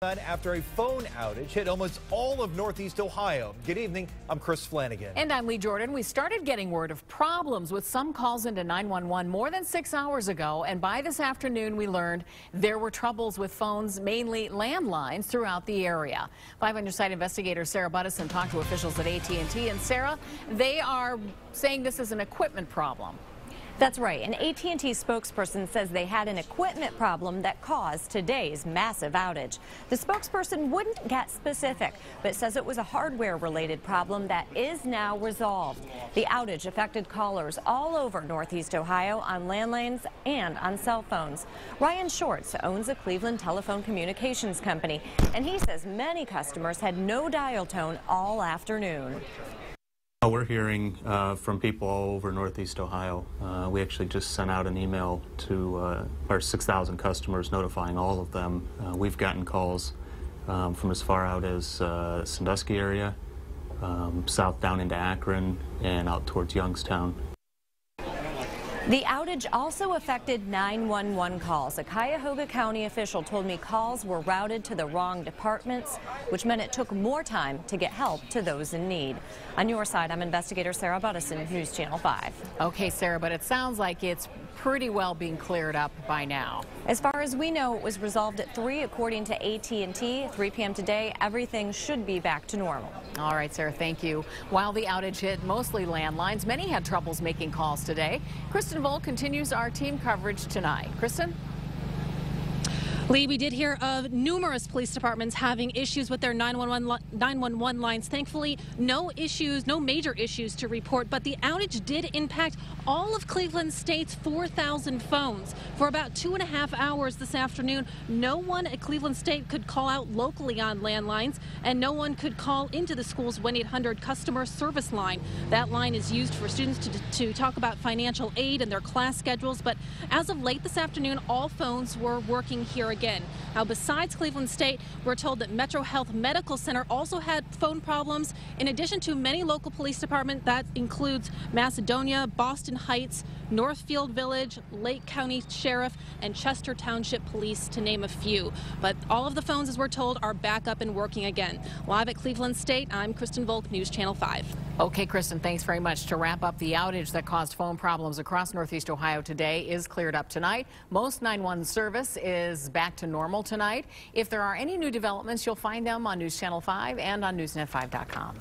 After a phone outage hit almost all of Northeast Ohio. Good evening, I'm Chris Flanagan. And I'm Lee Jordan. We started getting word of problems with some calls into 911 more than 6 hours ago, and by this afternoon we learned there were troubles with phones, mainly landlines, throughout the area. 5 on your side investigator Sarah Buttison talked to officials at AT&T, and Sarah, they are saying this is an equipment problem. That's right. An AT&T spokesperson says they had an equipment problem that caused today's massive outage. The spokesperson wouldn't get specific, but says it was a hardware-related problem that is now resolved. The outage affected callers all over Northeast Ohio on landlines and on cell phones. Ryan Shorts owns a Cleveland telephone communications company, and he says many customers had no dial tone all afternoon. We're hearing from people all over Northeast Ohio. We actually just sent out an email to our 6,000 customers notifying all of them. We've gotten calls from as far out as Sandusky area, south down into Akron, and out towards Youngstown. The outage also affected 911 calls. A Cuyahoga County official told me calls were routed to the wrong departments, which meant it took more time to get help to those in need. On your side, I'm investigator Sarah Buttison, News Channel 5. Okay, Sarah, but it sounds like it's pretty well being cleared up by now. As far as we know, it was resolved at 3 according to AT&T. 3 p.m. today, everything should be back to normal. All right, Sarah, thank you. While the outage hit mostly landlines, many had troubles making calls today. Kristen Volk continues our team coverage tonight. Kristen? Lee, we did hear of numerous police departments having issues with their 911 lines. Thankfully, no major issues to report, but the outage did impact all of Cleveland State's 4,000 phones. For about 2.5 hours this afternoon, no one at Cleveland State could call out locally on landlines, and no one could call into the school's 1-800 customer service line. That line is used for students to talk about financial aid and their class schedules, but as of late this afternoon, all phones were working here again. Now, besides Cleveland State, we're told that Metro Health Medical Center also had phone problems. In addition to many local police departments, that includes Macedonia, Boston Heights, Northfield Village, Lake County Sheriff, and Chester Township Police, to name a few. But all of the phones, as we're told, are back up and working again. Live at Cleveland State, I'm Kristen Volk, News Channel 5. Okay, Kristen, thanks very much. To wrap up, the outage that caused phone problems across Northeast Ohio today is cleared up tonight. Most 911 service is back to normal tonight. If there are any new developments, you'll find them on News Channel 5 and on NewsNet5.com.